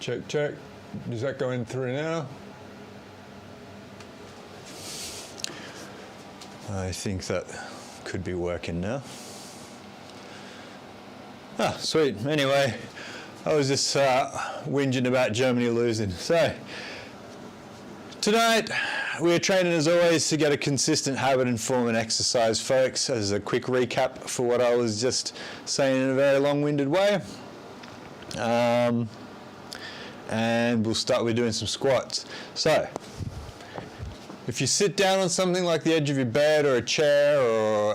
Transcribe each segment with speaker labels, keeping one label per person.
Speaker 1: Check, check. Is that going through now? I think that could be working now. Ah, sweet. Anyway, I was just whinging about Germany losing. So, tonight we're training as always to get a consistent habit and form an exercise, folks. As a quick recap for what I was just saying in a very long-winded way. And we'll start with doing some squats. So, if you sit down on something like the edge of your bed or a chair or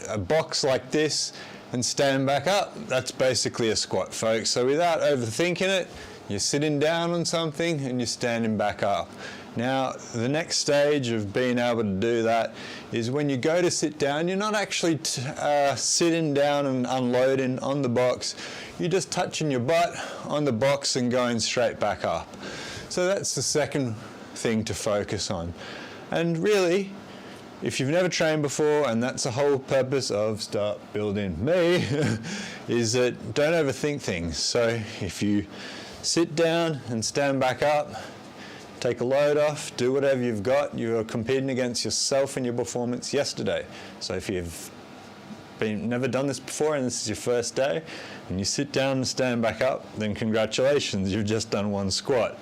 Speaker 1: a box like this and stand back up, that's basically a squat, folks. So without overthinking it, you're sitting down on something and you're standing back up. Now, the next stage of being able to do that is when you go to sit down, you're not actually sitting down and unloading on the box. You're just touching your butt on the box and going straight back up. So that's the second thing to focus on. And really, if you've never trained before, and that's the whole purpose of Start Building Me, is that don't overthink things. So if you sit down and stand back up, take a load off, do whatever you've got, you're competing against yourself and your performance yesterday. So if you've never done this before and this is your first day, and you sit down and stand back up, then congratulations, you've just done one squat.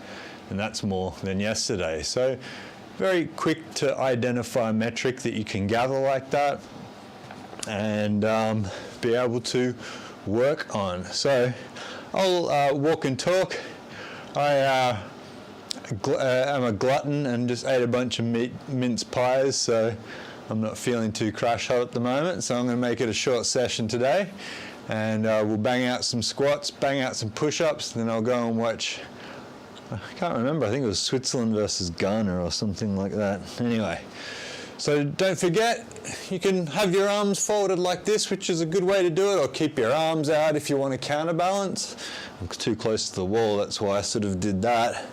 Speaker 1: And that's more than yesterday. So very quick to identify a metric that you can gather like that and be able to work on. So I'll walk and talk. I'm a glutton and just ate a bunch of mince pies, so I'm not feeling too crash hot at the moment, so I'm going to make it a short session today, and we'll bang out some squats, bang out some push-ups, then I'll go and watch, I can't remember, I think it was Switzerland versus Ghana or something like that. Anyway, so don't forget, you can have your arms folded like this, which is a good way to do it, or keep your arms out if you want to counterbalance. I'm too close to the wall, that's why I sort of did that.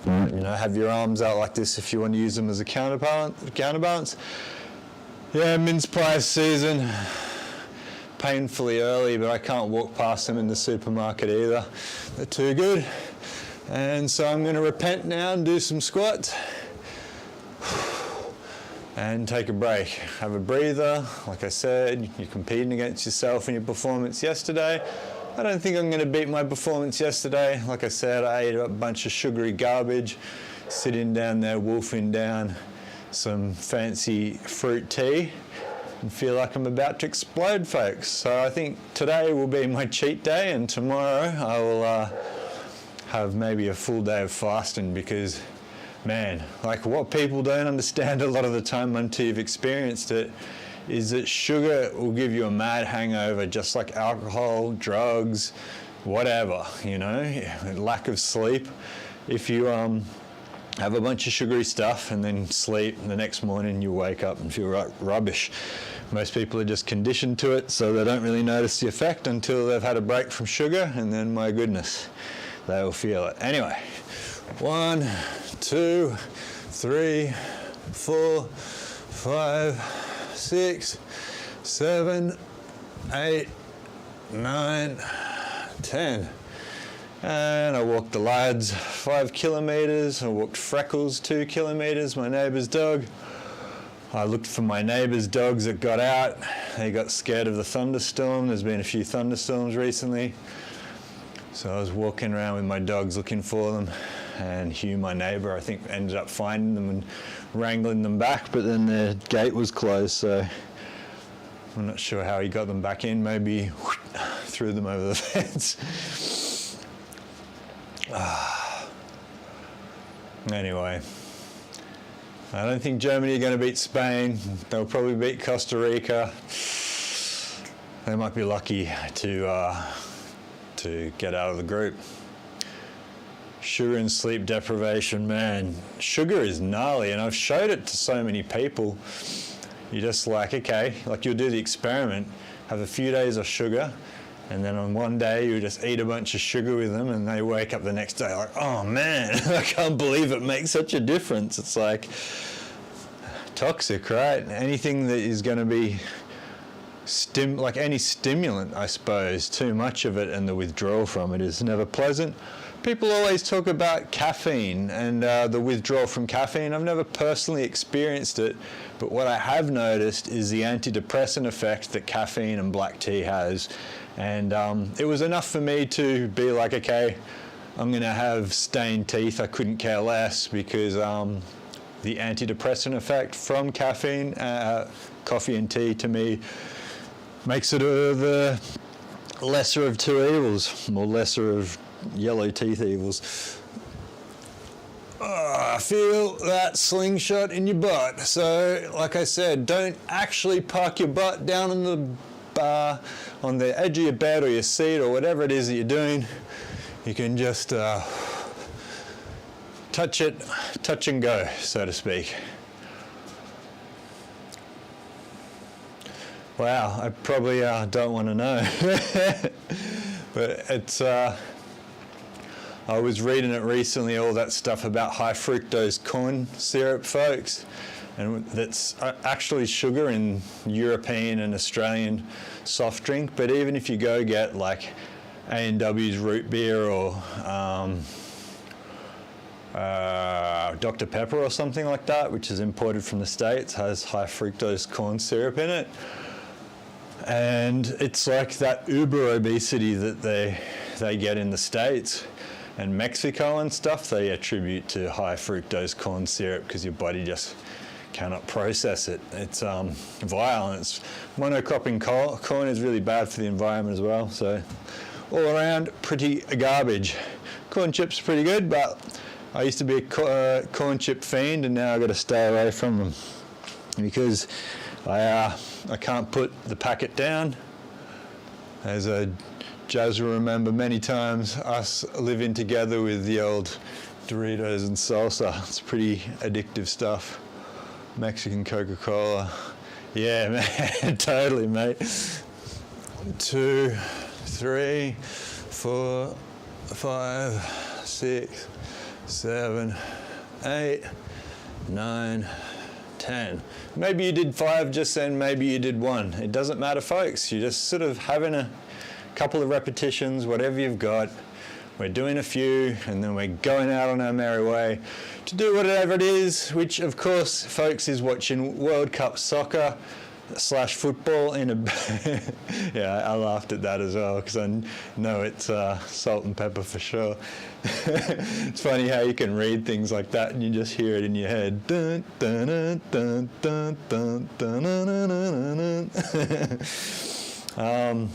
Speaker 1: You know, have your arms out like this if you want to use them as a counterbalance. Yeah, mince pie season. Painfully early, but I can't walk past them in the supermarket either. They're too good. And so I'm going to repent now and do some squats. And take a break. Have a breather. Like I said, you're competing against yourself and your performance yesterday. I don't think I'm going to beat my performance yesterday. Like I said, I ate a bunch of sugary garbage, sitting down there wolfing down some fancy fruit tea and feel like I'm about to explode, folks. So I think today will be my cheat day, and tomorrow I will have maybe a full day of fasting, because, man, like what people don't understand a lot of the time until you've experienced it is that sugar will give you a mad hangover, just like alcohol, drugs, whatever, you know, lack of sleep. If you have a bunch of sugary stuff and then sleep, and the next morning you wake up and feel rubbish. Most people are just conditioned to it, so they don't really notice the effect until they've had a break from sugar, and then, my goodness, they will feel it. Anyway, 1, 2, 3, 4, 5, 6, 7, 8, 9, 10. And I walked the lads 5 kilometers. I walked Freckles 2 kilometers, my neighbor's dog. I looked for my neighbor's dogs that got out. They got scared of the thunderstorm. There's been a few thunderstorms recently. So I was walking around with my dogs looking for them. And Hugh, my neighbor, I think ended up finding them and wrangling them back, but then their gate was closed, so I'm not sure how he got them back in. Maybe threw them over the fence. Anyway, I don't think Germany are going to beat Spain. They'll probably beat Costa Rica. They might be lucky to get out of the group. Sugar and sleep deprivation, man, sugar is gnarly, and I've showed it to so many people. You're just like, okay, like you'll do the experiment, have a few days of sugar, and then on one day you just eat a bunch of sugar with them, and they wake up the next day like, oh man, I can't believe it makes such a difference. It's like toxic, right? Anything that is going to be like any stimulant, I suppose. Too much of it and the withdrawal from it is never pleasant. People always talk about caffeine and the withdrawal from caffeine. I've never personally experienced it, but what I have noticed is the antidepressant effect that caffeine and black tea has. And it was enough for me to be like, okay, I'm going to have stained teeth. I couldn't care less, because the antidepressant effect from caffeine, coffee and tea, to me makes it the lesser of two evils, or lesser of yellow teeth evils. I feel that slingshot in your butt. So, like I said, don't actually park your butt down in the bar, on the edge of your bed or your seat or whatever it is that you're doing. You can just touch and go, so to speak. Wow, I probably don't want to know. But it's, I was reading it recently, all that stuff about high fructose corn syrup, folks. And that's actually sugar in European and Australian soft drink. But even if you go get like A&W's root beer or Dr. Pepper or something like that, which is imported from the States, has high fructose corn syrup in it. And it's like that uber obesity that they get in the States and Mexico and stuff, they attribute to high fructose corn syrup, because your body just cannot process it. It's vile, and it's monocropping corn is really bad for the environment as well. So all around, pretty garbage. Corn chips are pretty good, but I used to be a corn chip fiend, and now I've got to stay away from them because I can't put the packet down. As Jazz will remember many times, us living together with the old Doritos and salsa. It's pretty addictive stuff. Mexican Coca-Cola. Yeah, man, totally, mate. 2, 3, 4, 5, 6, 7, 8, 9, 10. Maybe you did 5 just then, maybe you did 1. It doesn't matter, folks. You're just sort of having a couple of repetitions, whatever you've got. We're doing a few, and then we're going out on our merry way to do whatever it is, which, of course, folks, is watching World Cup soccer / football in a... Yeah, I laughed at that as well, because I know it's salt and pepper for sure. It's funny how you can read things like that and you just hear it in your head. Dun, dun, dun, dun, dun, dun, dun, dun, dun, dun.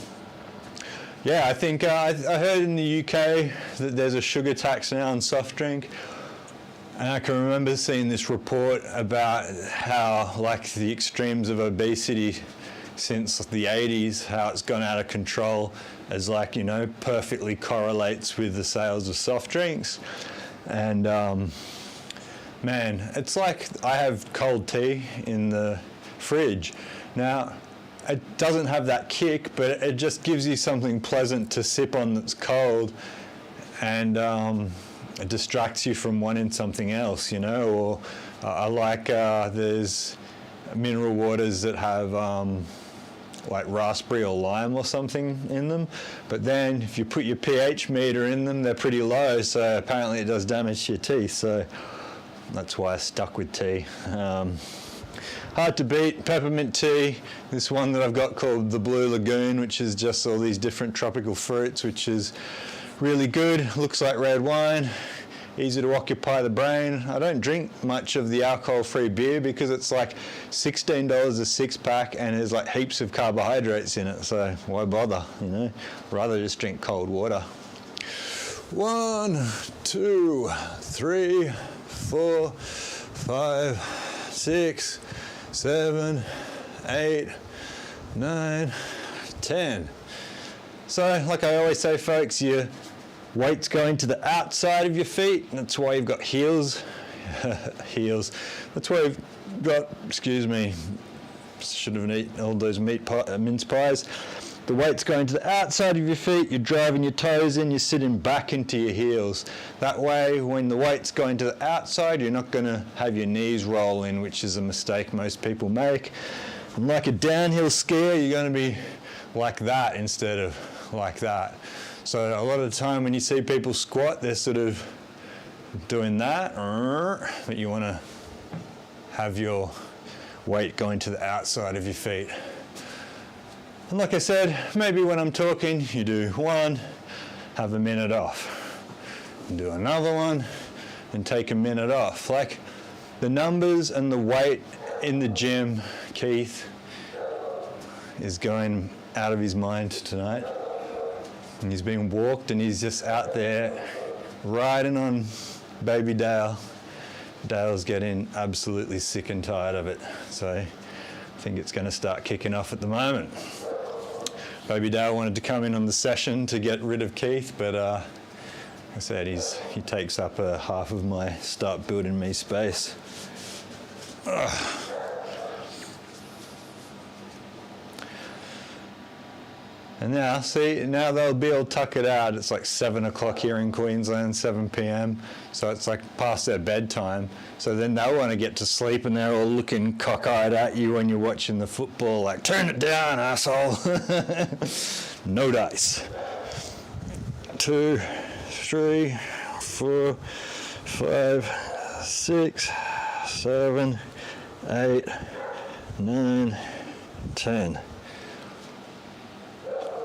Speaker 1: Yeah, I think I heard in the UK that there's a sugar tax now on soft drink. And I can remember seeing this report about how, like, the extremes of obesity since the 80s, how it's gone out of control, as, like, you know, perfectly correlates with the sales of soft drinks. And man, it's like I have cold tea in the fridge. Now, it doesn't have that kick, but it just gives you something pleasant to sip on that's cold, and it distracts you from wanting something else, you know. Or I like there's mineral waters that have like raspberry or lime or something in them, but then if you put your pH meter in them, they're pretty low, so apparently it does damage to your teeth. So that's why I stuck with tea. Hard to beat, peppermint tea. This one that I've got called the Blue Lagoon, which is just all these different tropical fruits, which is really good. Looks like red wine, easy to occupy the brain. I don't drink much of the alcohol-free beer because it's like $16 a 6-pack and there's like heaps of carbohydrates in it, so why bother, you know? Rather just drink cold water. 1, 2, 3, 4, 5, 6, 7, 8, 9, 10. So, like I always say, folks, your weight's going to the outside of your feet, and that's why you've got heels. Heels. That's why you've got, excuse me, should have eaten all those mince pies. The weight's going to the outside of your feet, you're driving your toes in, you're sitting back into your heels. That way, when the weight's going to the outside, you're not going to have your knees roll in, which is a mistake most people make. And like a downhill skier, you're going to be like that instead of like that. So a lot of the time when you see people squat, they're sort of doing that, but you want to have your weight going to the outside of your feet. And like I said, maybe when I'm talking, you do one, have a minute off, and do another one, and take a minute off. Like the numbers and the weight in the gym, Keith is going out of his mind tonight. And he's being walked and he's just out there riding on baby Dale. Dale's getting absolutely sick and tired of it. So I think it's going to start kicking off at the moment. Baby Dale wanted to come in on the session to get rid of Keith, but like I said, he takes up half of my Start Building Me space. Ugh. And now they'll be all tuckered out. It's like 7 o'clock here in Queensland, 7 p.m. So it's like past their bedtime. So then they'll want to get to sleep and they're all looking cockeyed at you when you're watching the football, like, turn it down, asshole. No dice. 2, 3, 4, 5, 6, 7, 8, 9, 10.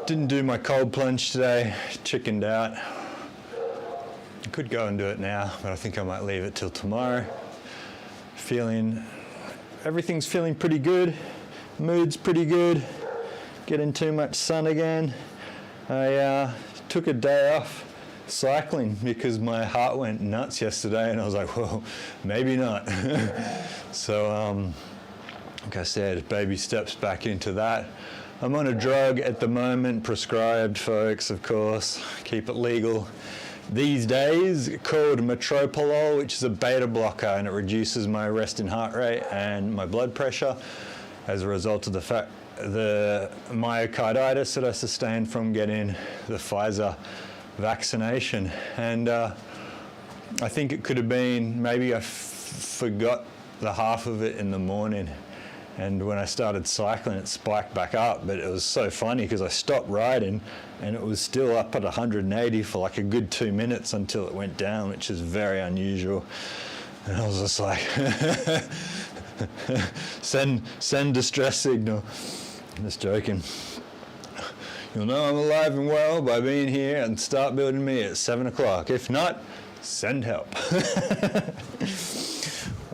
Speaker 1: Didn't do my cold plunge today, chickened out. I could go and do it now, but I think I might leave it till tomorrow. Everything's feeling pretty good. Mood's pretty good. Getting too much sun again. I took a day off cycling because my heart went nuts yesterday and I was like, well, maybe not. So, like I said, baby steps back into that. I'm on a drug at the moment, prescribed, folks, of course, keep it legal these days, called metoprolol, which is a beta blocker, and it reduces my resting heart rate and my blood pressure as a result of the myocarditis that I sustained from getting the Pfizer vaccination. And I think it could have been, maybe I forgot the half of it in the morning. And when I started cycling, it spiked back up, but it was so funny because I stopped riding and it was still up at 180 for like a good 2 minutes until it went down, which is very unusual. And I was just like, send distress signal. I'm just joking. You'll know I'm alive and well by being here and Start Building Me at 7 o'clock. If not, send help.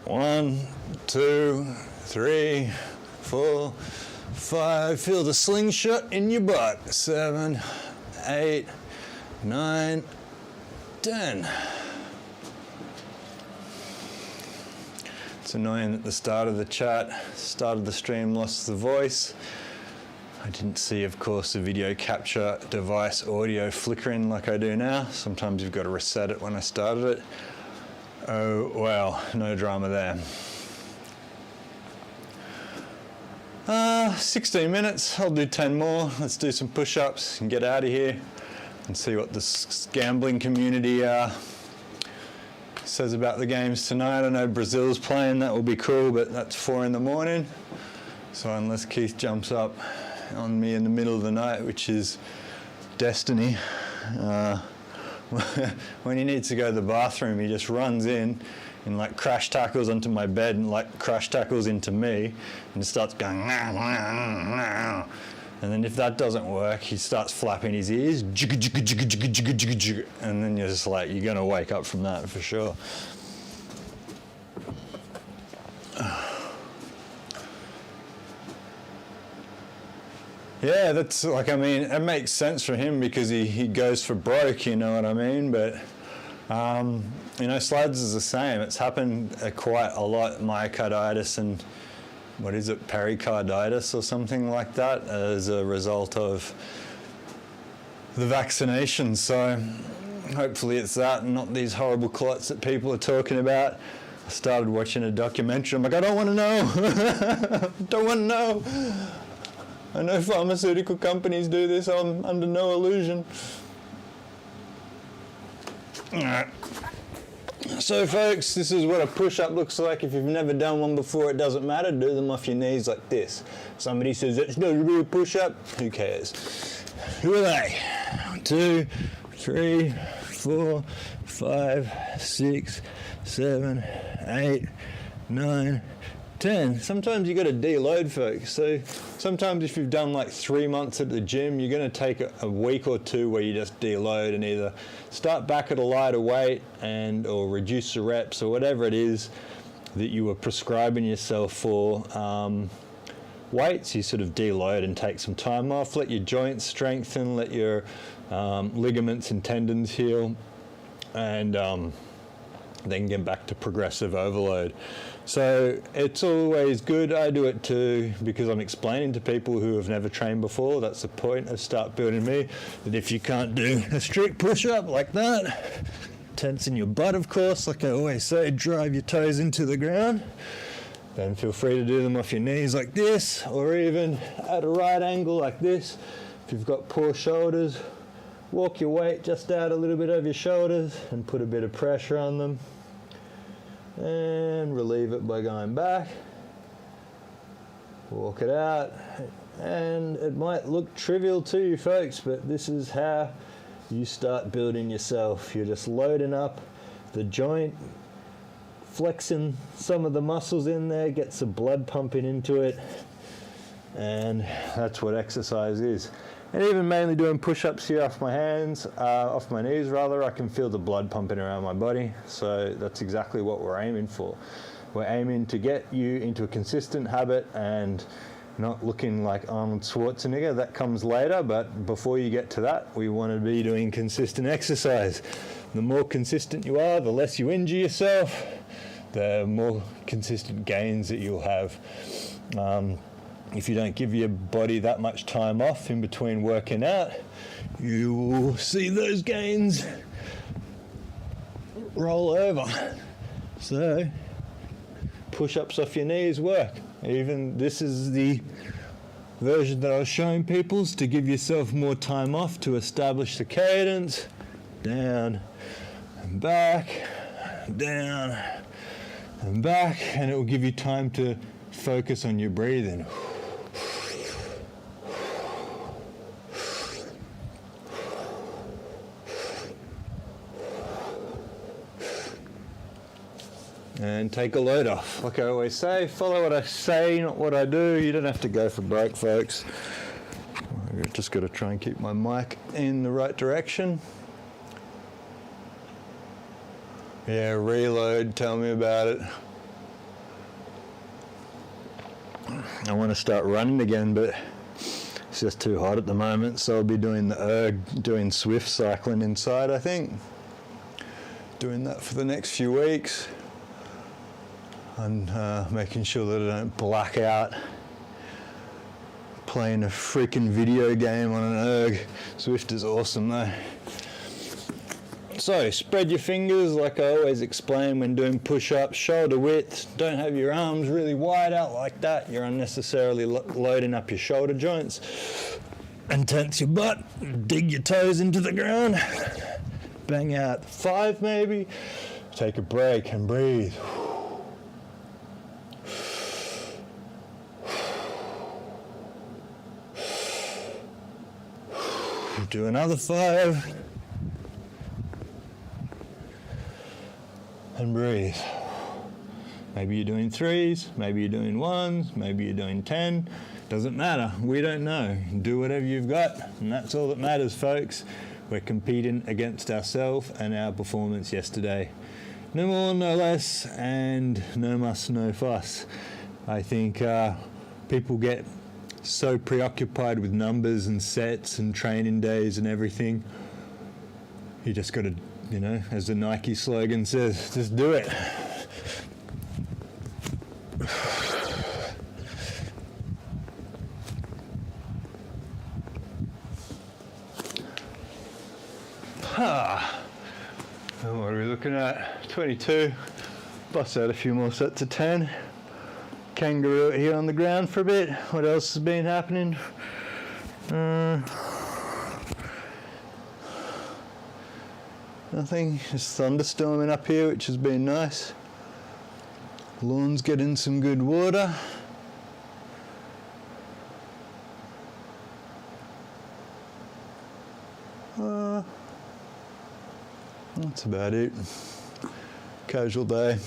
Speaker 1: 1, 2, 3, 4, 5. Feel the slingshot in your butt. 7, 8, 9, 10. It's annoying that the start of the stream lost the voice. I didn't see, of course, the video capture device audio flickering like I do now. Sometimes you've got to reset it when I started it. Oh, well, no drama there. 16 minutes, I'll do 10 more. Let's do some push-ups and get out of here and see what this gambling community says about the games tonight. I know Brazil's playing, that will be cool, but that's 4 in the morning. So unless Keith jumps up on me in the middle of the night, which is destiny, when he needs to go to the bathroom, he just runs in and like crash tackles onto my bed and like crash tackles into me and starts going, nah, nah, nah. And then if that doesn't work, he starts flapping his ears, and then you're just like, you're going to wake up from that for sure. Yeah, that's like, I mean, it makes sense for him because he goes for broke, you know what I mean? But, you know, Slads is the same. It's happened quite a lot, myocarditis and, what is it, pericarditis or something like that as a result of the vaccination. So hopefully it's that and not these horrible clots that people are talking about. I started watching a documentary. I'm like, I don't want to know. Don't want to know. I know pharmaceutical companies do this. I'm under no illusion. All right. So folks, this is what a push-up looks like. If you've never done one before, it doesn't matter. Do them off your knees like this. Somebody says, that's not really a push-up. Who cares? Who are they? 1, 2, 3, 4, 5, 6, 7, 8, 9, 10. Sometimes you got to deload, folks. So sometimes if you've done like 3 months at the gym, you're going to take a week or two where you just deload and either start back at a lighter weight or reduce the reps or whatever it is that you were prescribing yourself for. Weights, you sort of deload and take some time off, let your joints strengthen, let your ligaments and tendons heal, and then get back to progressive overload. So it's always good. I do it too because I'm explaining to people who have never trained before. That's the point of startbuilding.me, that if you can't do a strict push-up like that, tensing your butt, of course, like I always say, drive your toes into the ground, then feel free to do them off your knees like this, or even at a right angle like this. If you've got poor shoulders, walk your weight just out a little bit over your shoulders and put a bit of pressure on them. And relieve it by going back. Walk it out. And it might look trivial to you folks, but this is how you start building yourself. You're just loading up the joint, flexing some of the muscles in there, get some blood pumping into it, and that's what exercise is. And even mainly doing push-ups here off my hands, off my knees rather, I can feel the blood pumping around my body. So that's exactly what we're aiming for. We're aiming to get you into a consistent habit and not looking like Arnold Schwarzenegger. That comes later, but before you get to that, we want to be doing consistent exercise. The more consistent you are, the less you injure yourself, the more consistent gains that you'll have. If you don't give your body that much time off in between working out, you will see those gains roll over. So push-ups off your knees work. Even this is the version that I was showing people, to give yourself more time off to establish the cadence. Down and back, down and back, and it will give you time to focus on your breathing. And take a load off. Like I always say, follow what I say, not what I do. You don't have to go for broke, folks. I've just got to try and keep my mic in the right direction. Yeah, reload, tell me about it. I want to start running again, but it's just too hot at the moment, so I'll be doing the erg, doing Swift cycling inside, I think. Doing that for the next few weeks. And making sure that I don't black out playing a freaking video game on an erg. Swift is awesome though. So spread your fingers like I always explain when doing push-ups, shoulder width. Don't have your arms really wide out like that. You're unnecessarily loading up your shoulder joints. And tense your butt, dig your toes into the ground. Bang out 5 maybe. Take a break and breathe. Do another 5 and breathe. Maybe you're doing 3s, maybe you're doing 1s, maybe you're doing 10. Doesn't matter. We don't know. Do whatever you've got, and that's all that matters, folks. We're competing against ourselves and our performance yesterday. No more, no less, and no muss, no fuss. I think people get so preoccupied with numbers and sets and training days and everything. You just got to, you know, as the Nike slogan says, just do it. And what are we looking at? 22. Bust out a few more sets of 10. Kangaroo here on the ground for a bit. What else has been happening? Nothing, just thunderstorming up here, which has been nice. Lawn's getting some good water. That's about it. Casual day.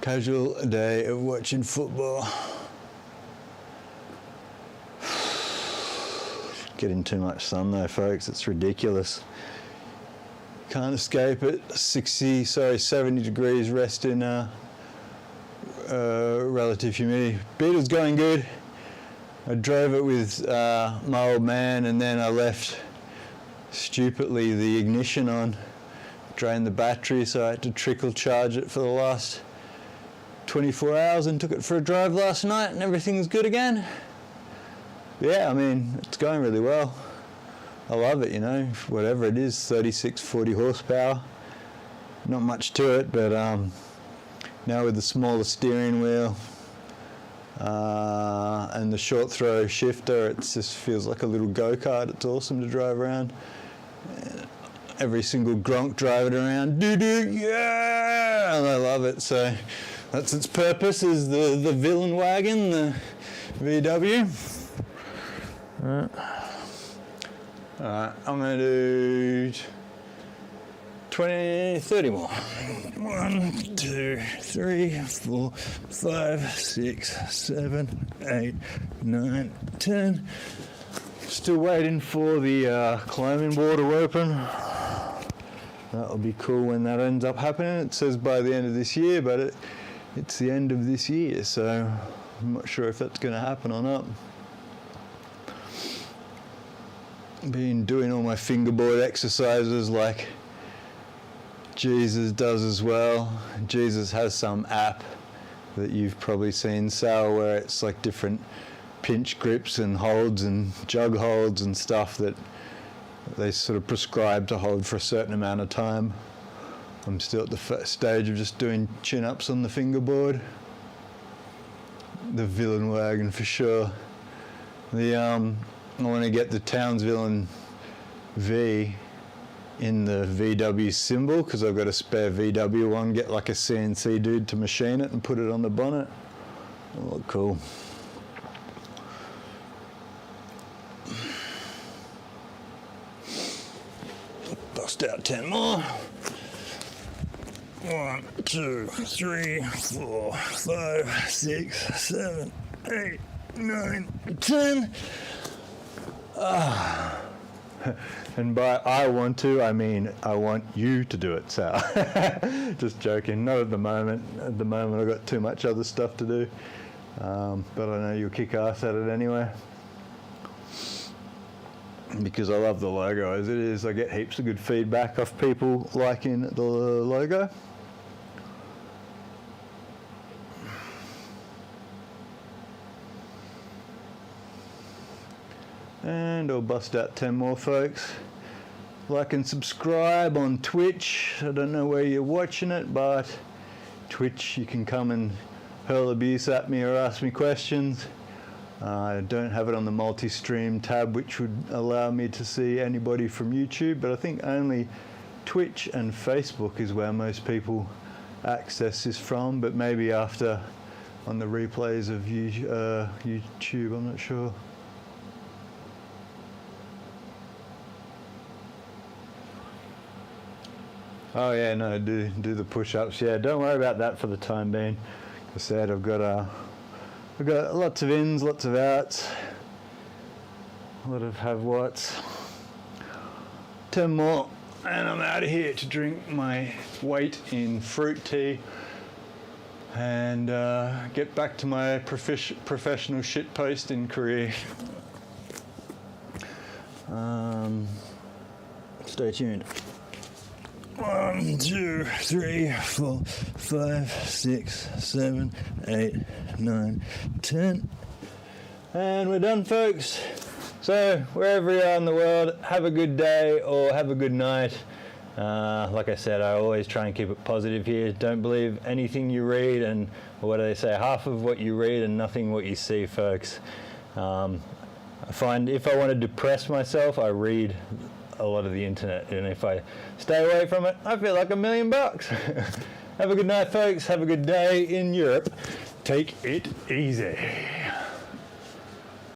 Speaker 1: Casual day of watching football. Getting too much sun though, folks. It's ridiculous. Can't escape it. 70 degrees rest in relative humidity. Beetle's going good. I drove it with my old man, and then I left stupidly the ignition on, drained the battery, so I had to trickle charge it for the last 24 hours and took it for a drive last night, and everything's good again. Yeah, I mean, it's going really well. I love it, you know, whatever it is, 36, 40 horsepower. Not much to it, but now with the smaller steering wheel and the short throw shifter, it just feels like a little go-kart. It's awesome to drive around. Every single gronk driving around, doo-doo, yeah, and I love it. So that's its purpose, is the villain wagon, the VW. Alright, I'm going to do 30 more. 1, 2, 3, 4, 5, 6, 7, 8, 9, 10. Still waiting for the climbing wall to open. That'll be cool when that ends up happening. It says by the end of this year, but it's the end of this year, so I'm not sure if that's going to happen or not. Been doing all my fingerboard exercises like Jesus does as well. Jesus has some app that you've probably seen, Sal, where it's like different pinch grips and holds and jug holds and stuff that they sort of prescribe to hold for a certain amount of time. I'm still at the first stage of just doing chin-ups on the fingerboard. The villain wagon for sure. I want to get the Townsville and V in the VW symbol, because I've got a spare VW one. Get like a CNC dude to machine it and put it on the bonnet. It'll look cool. Bust out 10 more. 1, 2, 3, 4, 5, 6, 7, 8, 9, 10. And by I want to, I mean I want you to do it, Sal. Just joking. Not at the moment. At the moment I've got too much other stuff to do. But I know you'll kick ass at it anyway. Because I love the logo as it is. I get heaps of good feedback off people liking the logo. And I'll bust out 10 more, folks. Like and subscribe on Twitch. I don't know where you're watching it, but Twitch, you can come and hurl abuse at me or ask me questions. I don't have it on the multi-stream tab, which would allow me to see anybody from YouTube, but I think only Twitch and Facebook is where most people access this from, but maybe after on the replays of YouTube, I'm not sure. Oh yeah, no, do the push-ups. Yeah, don't worry about that for the time being. Like I said, I've got lots of ins, lots of outs, a lot of have-whats. 10 more, and I'm out of here to drink my weight in fruit tea and get back to my professional shitpost in Korea. Stay tuned. 1, 2, 3, 4, 5, 6, 7, 8, 9, 10. And we're done, folks. So, wherever you are in the world, have a good day or have a good night. Like I said, I always try and keep it positive here. Don't believe anything you read, and what do they say? Half of what you read and nothing what you see, folks. I find if I want to depress myself, I read
Speaker 2: a lot of the internet, and if I stay away from it, I feel like $1 million. Have a good night, folks. Have a good day in Europe. Take it easy.